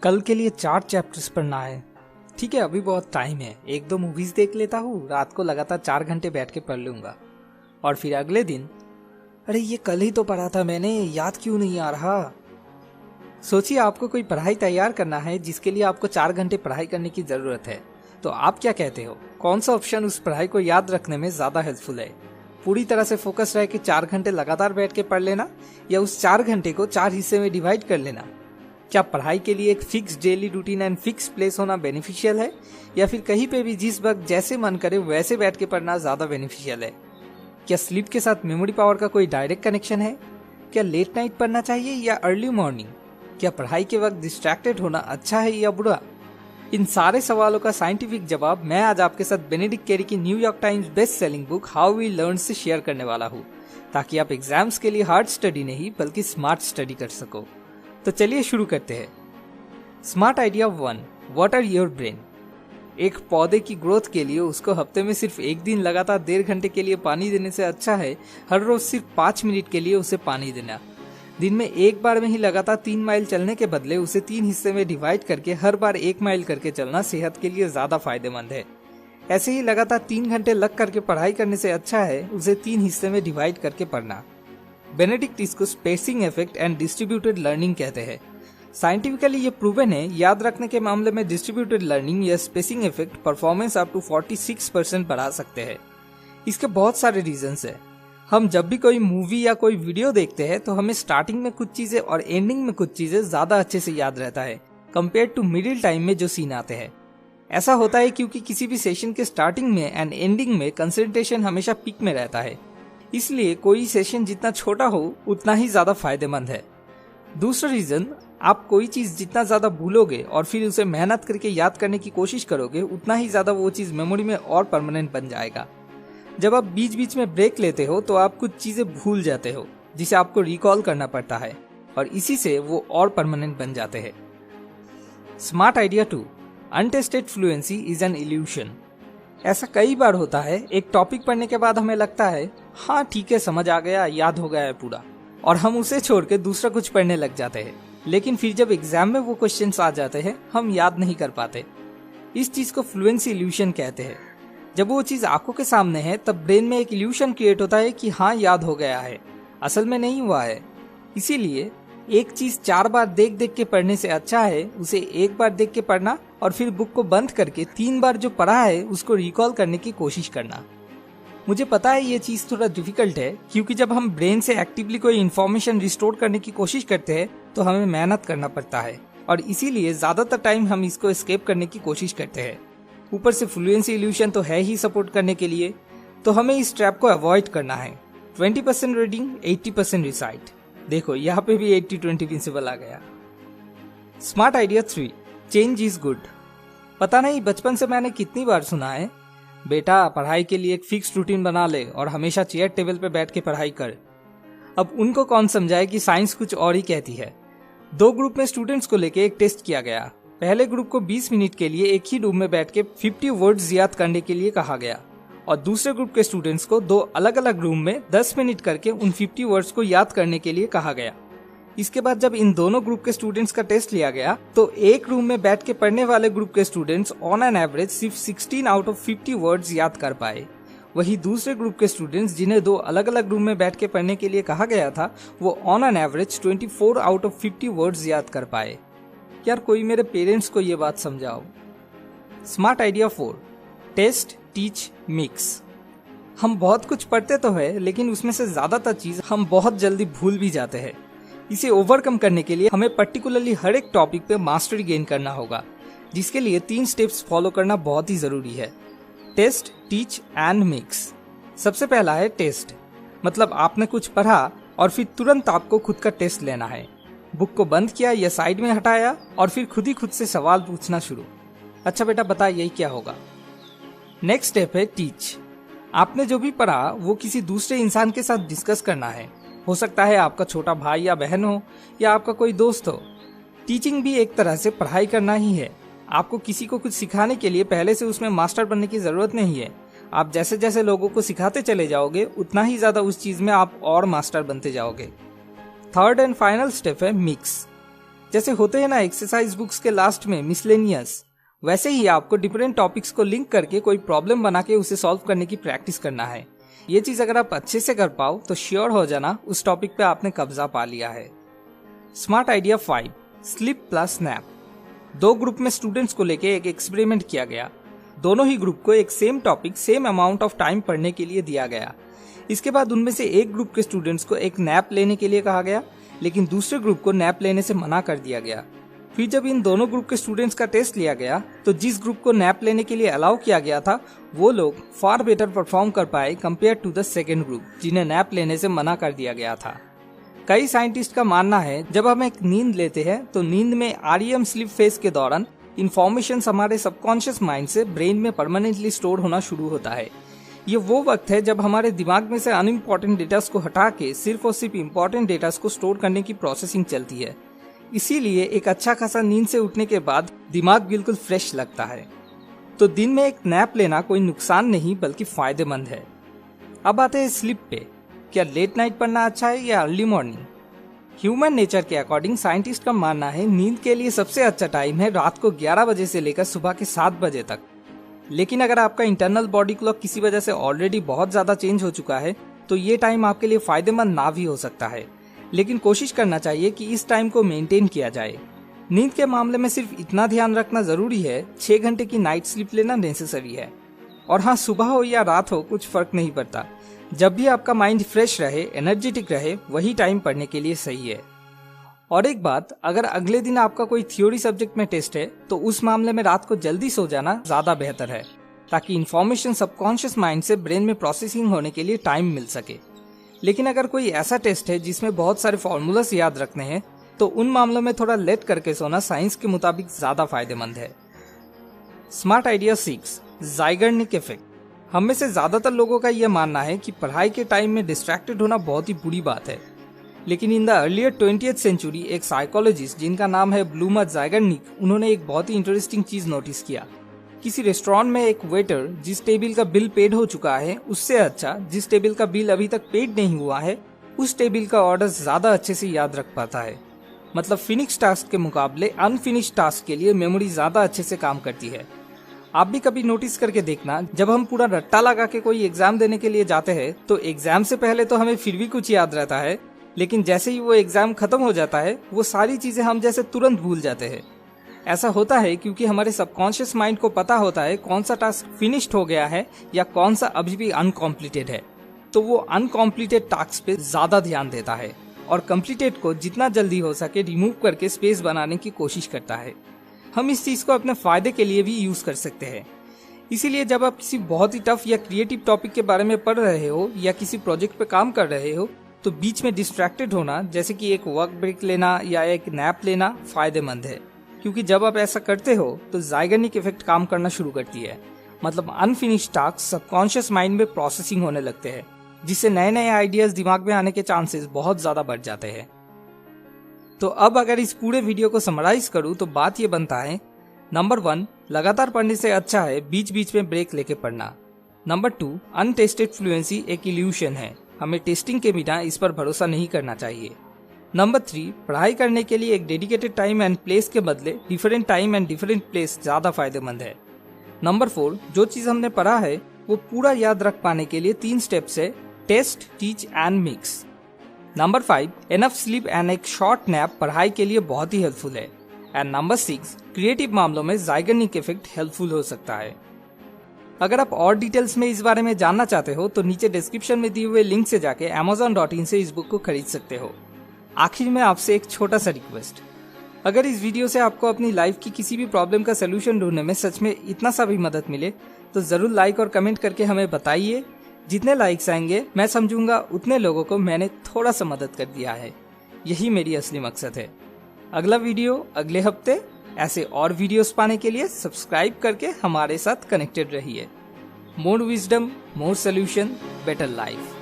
कल के लिए 4 चैप्टर्स पढ़ना है। ठीक है, अभी बहुत टाइम है, 1-2 मूवीज देख लेता हूँ, रात को लगातार 4 घंटे बैठ के पढ़ लूंगा। और फिर अगले दिन, अरे ये कल ही तो पढ़ा था मैंने, याद क्यों नहीं आ रहा। सोचिए आपको कोई पढ़ाई तैयार करना है जिसके लिए आपको 4 घंटे पढ़ाई करने की जरूरत है, तो आप क्या कहते हो, कौन सा ऑप्शन उस पढ़ाई को याद रखने में ज्यादा हेल्पफुल है? पूरी तरह से फोकस रह के 4 घंटे लगातार बैठ के पढ़ लेना, या उस 4 घंटे को 4 हिस्से में डिवाइड कर लेना? क्या पढ़ाई के लिए एक fix daily routine and fix place होना बेनिफिशियल है, या फिर कहीं पे भी जिस वक्त जैसे मन करे वैसे बैठ के पढ़ना ज्यादा बेनिफिशियल है? क्या स्लीप के साथ मेमोरी पावर का कोई डायरेक्ट कनेक्शन है? क्या लेट नाइट पढ़ना चाहिए या अर्ली मॉर्निंग? क्या पढ़ाई के वक्त डिस्ट्रैक्टेड होना अच्छा है या बुरा? इन सारे सवालों का साइंटिफिक जवाब मैं आज आपके साथ बेनेडिक्ट कैरी की New York Times best selling book how we learn से शेयर करने वाला हूँ, ताकि आप एग्जाम्स के लिए हार्ड स्टडी नहीं बल्कि स्मार्ट स्टडी कर सको। तो चलिए शुरू करते हैं। Smart idea 1, water your brain. एक पौधे की ग्रोथ के लिए उसको हफ्ते में सिर्फ 1 दिन लगातार 1.5 घंटे के लिए पानी देने से अच्छा है हर रोज सिर्फ 5 मिनट के लिए उसे पानी देना। दिन में एक बार में ही लगातार 3 माइल चलने के बदले उसे 3 हिस्से में डिवाइड करके हर बार 1 माइल करके चलना सेहत के लिए ज्यादा फायदेमंद है। ऐसे ही लगातार 3 घंटे लग करके पढ़ाई करने से अच्छा है उसे 3 हिस्से में डिवाइड करके पढ़ना। बेनेडिक्ट इसको spacing effect and distributed learning कहते हैं। साइंटिफिकली ये प्रूवन है, याद रखने के मामले में डिस्ट्रीब्यूटेड लर्निंग या spacing effect performance up to 46% बढ़ा सकते हैं। इसके बहुत सारे रीजंस है। हम जब भी कोई मूवी या कोई वीडियो देखते हैं तो हमें स्टार्टिंग में कुछ चीजें और एंडिंग में कुछ चीजें ज्यादा अच्छे से याद रहता है कंपेयर टू मिडिल टाइम में जो सीन आते हैं। ऐसा होता है क्योंकि किसी भी सेशन के स्टार्टिंग में एंड एंडिंग में कंसंट्रेशन हमेशा पीक में रहता है, इसलिए कोई सेशन जितना छोटा हो उतना ही ज्यादा फायदेमंद है। दूसरा रीजन, आप कोई चीज जितना ज्यादा भूलोगे और फिर उसे मेहनत करके याद करने की कोशिश करोगे उतना ही ज्यादा वो चीज मेमोरी में और परमानेंट बन जाएगा। जब आप बीच बीच में ब्रेक लेते हो तो आप कुछ चीजें भूल जाते हो जिसे आपको रिकॉल करना पड़ता है और इसी से वो और परमानेंट बन जाते हैं। Smart idea 2, untested fluency is an illusion. ऐसा कई बार होता है, एक टॉपिक पढ़ने के बाद हमें लगता है हाँ ठीक है, समझ आ गया, याद हो गया है पूरा, और हम उसे छोड़ के दूसरा कुछ पढ़ने लग जाते हैं। लेकिन फिर जब एग्जाम में वो क्वेश्चंस आ जाते हैं हम याद नहीं कर पाते। इस चीज को फ्लुएंसी इल्यूशन कहते हैं। जब वो चीज आंखों के सामने है तब ब्रेन में एक इल्यूशन क्रिएट होता है कि हाँ याद हो गया है, असल में नहीं हुआ है। इसीलिए एक चीज 4 बार देख देख के पढ़ने से अच्छा है उसे 1 बार देख के पढ़ना और फिर बुक को बंद करके 3 बार जो पढ़ा है उसको रिकॉल करने की कोशिश करना। मुझे पता है ये चीज थोड़ा डिफिकल्ट है, क्योंकि जब हम ब्रेन से एक्टिवली कोई इन्फॉर्मेशन रिस्टोर करने की कोशिश करते हैं तो हमें मेहनत करना पड़ता है और इसीलिए ज्यादातर टाइम हम इसको एस्केप करने की कोशिश करते हैं। ऊपर से फ्लुएंसी इल्यूशन तो है ही सपोर्ट करने के लिए, तो हमें इस ट्रैप को अवॉइड करना है। 20% रीडिंग, 80% रिसाइट। देखो यहाँ पे भी 80-20 प्रिंसिपल आ गया। Smart idea 3, change is good. पता नहीं बचपन से मैंने कितनी बार सुना है, बेटा पढ़ाई के लिए एक फिक्स रूटीन बना ले और हमेशा चेयर टेबल पे बैठ के पढ़ाई कर। अब उनको कौन समझाए कि साइंस कुछ और ही कहती है। 2 ग्रुप में स्टूडेंट्स को लेके एक टेस्ट किया गया। पहले ग्रुप को 20 मिनट के लिए एक ही रूम में बैठ के 50 वर्ड्स याद करने के लिए कहा गया और दूसरे ग्रुप के स्टूडेंट्स को 2 अलग अलग रूम में 10 मिनट करके उन 50 वर्ड्स को याद करने के लिए कहा गया। इसके बाद जब इन दोनों ग्रुप के स्टूडेंट्स का टेस्ट लिया गया तो एक रूम में बैठ के पढ़ने वाले ग्रुप के स्टूडेंट्स ऑन एन एवरेज सिर्फ 16 आउट ऑफ 50 वर्ड्स याद कर पाए। वही दूसरे ग्रुप के स्टूडेंट्स जिन्हें 2 अलग अलग रूम में बैठ के पढ़ने के लिए कहा गया था वो on an average 24 out of 50 words याद कर पाए। यार कोई मेरे पेरेंट्स को ये बात समझाओ। Smart idea 4, test, teach, mix. हम बहुत कुछ पढ़ते तो है लेकिन उसमें से ज्यादातर चीज हम बहुत जल्दी भूल भी जाते हैं। इसे ओवरकम करने के लिए हमें पर्टिकुलरली हर एक टॉपिक पे मास्टरी गेन करना होगा, जिसके लिए 3 स्टेप्स फॉलो करना बहुत ही जरूरी है। Test, teach and mix. सबसे पहला है टेस्ट, मतलब आपने कुछ पढ़ा और फिर तुरंत आपको खुद का टेस्ट लेना है। बुक को बंद किया या साइड में हटाया और फिर खुद ही खुद से सवाल पूछना शुरू। अच्छा बेटा बता यही क्या होगा। नेक्स्ट स्टेप है टीच। आपने जो भी पढ़ा वो किसी दूसरे इंसान के साथ डिस्कस करना है। हो सकता है आपका छोटा भाई या बहन हो या आपका कोई दोस्त हो। टीचिंग भी एक तरह से पढ़ाई करना ही है। आपको किसी को कुछ सिखाने के लिए पहले से उसमें मास्टर बनने की जरूरत नहीं है। आप जैसे जैसे लोगों को सिखाते चले जाओगे उतना ही ज्यादा उस चीज में आप और मास्टर बनते जाओगे। थर्ड एंड फाइनल स्टेप है मिक्स। जैसे होते हैं ना एक्सरसाइज बुक्स के लास्ट में मिसलेनियस, वैसे ही आपको डिफरेंट टॉपिक्स को लिंक करके कोई प्रॉब्लम बना के उसे सॉल्व करने की प्रैक्टिस करना है। ये चीज अगर आप अच्छे से कर पाओ तो श्योर हो जाना उस टॉपिक पे आपने कब्जा पा लिया है। Smart idea 5, sleep plus nap. 2 group में स्टूडेंट्स को लेके एक एक्सपेरिमेंट किया गया। दोनों ही ग्रुप को एक same topic same amount of time पढ़ने के लिए दिया गया। इसके बाद उनमें से एक ग्रुप के स्टूडेंट्स को एक नैप लेने के लिए कहा गया, लेकिन दूसरे ग्रुप को नैप लेने से मना कर दिया गया। फिर जब इन दोनों ग्रुप के स्टूडेंट्स का टेस्ट लिया गया तो जिस ग्रुप को नैप लेने के लिए अलाउ किया गया था वो लोग फार बेटर परफॉर्म कर पाए compare to the second group जिन्हें नैप लेने से मना कर दिया गया था। कई साइंटिस्ट का मानना है जब हम एक नींद लेते हैं तो नींद में REM स्लीप फेज के दौरान इंफॉर्मेशन हमारे सबकॉन्शियस माइंड से ब्रेन में परमानेंटली स्टोर होना शुरू होता है। ये वो वक्त है जब हमारे दिमाग में से अनइम्पोर्टेंट डेटा को हटा के सिर्फ और सिर्फ इम्पोर्टेंट डेटा को स्टोर करने की प्रोसेसिंग चलती है। इसीलिए एक अच्छा खासा नींद से उठने के बाद दिमाग बिल्कुल फ्रेश लगता है। तो दिन में एक नैप लेना कोई नुकसान नहीं बल्कि फायदेमंद है। अब आते हैं स्लीप पे। क्या लेट नाइट पढ़ना अच्छा है या अर्ली मॉर्निंग? ह्यूमन नेचर के अकॉर्डिंग साइंटिस्ट का मानना है नींद के लिए सबसे अच्छा टाइम है रात को 11 बजे से लेकर सुबह के 7 बजे तक। लेकिन अगर आपका इंटरनल बॉडी क्लॉक किसी वजह से ऑलरेडी बहुत ज्यादा चेंज हो चुका है तो ये टाइम आपके लिए फायदेमंद ना भी हो सकता है, लेकिन कोशिश करना चाहिए कि इस टाइम को मेंटेन किया जाए। नींद के मामले में सिर्फ इतना ध्यान रखना जरूरी है 6 घंटे की नाइट स्लीप लेना नेसेसरी है। और हाँ, सुबह हो या रात हो कुछ फर्क नहीं पड़ता, जब भी आपका माइंड फ्रेश रहे, एनर्जेटिक रहे, वही टाइम पढ़ने के लिए सही है। और एक बात, अगर अगले दिन आपका कोई थ्योरी सब्जेक्ट में टेस्ट है तो उस मामले में रात को जल्दी सो जाना ज्यादा बेहतर है ताकि इन्फॉर्मेशन सबकॉन्शियस माइंड से ब्रेन में प्रोसेसिंग होने के लिए टाइम मिल सके। लेकिन अगर कोई ऐसा टेस्ट है जिसमें बहुत सारे फॉर्मूलास याद रखने हैं तो उन मामलों में थोड़ा लेट करके सोना साइंस के मुताबिक ज्यादा फायदेमंद है। Smart idea 6, Zeigarnik effect. हम में से ज्यादातर लोगों का यह मानना है कि पढ़ाई के टाइम में डिस्ट्रैक्टेड होना बहुत ही बुरी बात है। लेकिन in the earlier 20th century एक साइकोलॉजिस्ट जिनका नाम है ब्लूमा ज़ाइगर्निक, उन्होंने एक बहुत ही इंटरेस्टिंग चीज नोटिस किया। किसी रेस्टोरेंट में एक वेटर जिस टेबल का बिल पेड हो चुका है उससे अच्छा जिस टेबल का बिल अभी तक पेड नहीं हुआ है उस टेबल का ऑर्डर ज्यादा अच्छे से याद रख पाता है। मतलब फिनिश टास्क के मुकाबले अनफिनिश टास्क के लिए मेमोरी ज्यादा अच्छे से काम करती है। आप भी कभी नोटिस करके देखना, जब हम पूरा रट्टा लगा के कोई एग्जाम देने के लिए जाते हैं तो एग्जाम से पहले तो हमें फिर भी कुछ याद रहता है, लेकिन जैसे ही वो एग्जाम खत्म हो जाता है वो सारी चीजें हम जैसे तुरंत भूल जाते हैं। ऐसा होता है क्योंकि हमारे सबकॉन्शियस माइंड को पता होता है कौन सा टास्क फिनिश्ड हो गया है या कौन सा अभी भी अनकॉम्प्लीटेड है, तो वो अनकॉम्प्लीटेड टास्क पे ज्यादा ध्यान देता है और कंप्लीटेड को जितना जल्दी हो सके रिमूव करके स्पेस बनाने की कोशिश करता है। हम इस चीज को अपने फायदे के लिए भी यूज कर सकते हैं। इसीलिए जब आप किसी बहुत ही टफ या क्रिएटिव टॉपिक के बारे में पढ़ रहे हो या किसी प्रोजेक्ट पे काम कर रहे हो तो बीच में डिस्ट्रैक्टेड होना, जैसे कि एक वर्क ब्रेक लेना या एक नैप लेना, फायदेमंद है। क्योंकि जब आप ऐसा करते हो तो ज़ाइगर्निक इफेक्ट काम करना शुरू करती है। मतलब अनफिनिश्ड टास्क सबकॉन्शियस माइंड में प्रोसेसिंग होने लगते हैं, जिससे नए नए आइडियाज दिमाग में आने के चांसेस बहुत ज्यादा बढ़ जाते हैं। तो अब अगर इस पूरे वीडियो को समराइज करूं तो बात ये बनता है, नंबर 1, लगातार पढ़ने से अच्छा है बीच बीच में ब्रेक लेके पढ़ना। नंबर 2, अनटेस्टेड फ्लुएंसी एक इल्यूशन है, हमें टेस्टिंग के बिना इस पर भरोसा नहीं करना चाहिए। नंबर 3, पढ़ाई करने के लिए एक डेडिकेटेड टाइम एंड प्लेस के बदले different time and different place ज्यादा फायदेमंद है। नंबर 4, जो चीज हमने पढ़ा है वो पूरा याद रख पाने के लिए 3 स्टेप्स है, test, teach and mix. Number 5, enough sleep and एक शॉर्ट नैप पढ़ाई के लिए बहुत ही हेल्पफुल है। एंड नंबर 6, क्रिएटिव मामलों में ज़ाइगर्निक इफेक्ट हेल्पफुल हो सकता है। अगर आप और डिटेल्स में इस बारे में जानना चाहते हो तो नीचे डिस्क्रिप्शन में दिए हुए लिंक से जाके amazon.in से इस बुक को खरीद सकते हो। आखिर में आपसे एक छोटा सा रिक्वेस्ट, अगर इस वीडियो से आपको अपनी लाइफ की किसी भी प्रॉब्लम का सोल्यूशन ढूंढने में सच में इतना सा भी मदद मिले तो जरूर लाइक और कमेंट करके हमें बताइए। जितने लाइक्स आएंगे मैं समझूंगा उतने लोगों को मैंने थोड़ा सा मदद कर दिया है। यही मेरी असली मकसद है। अगला वीडियो अगले हफ्ते। ऐसे और वीडियोस पाने के लिए सब्सक्राइब करके हमारे साथ कनेक्टेड रहिए। मोर विजडम, मोर सोल्यूशन, बेटर लाइफ।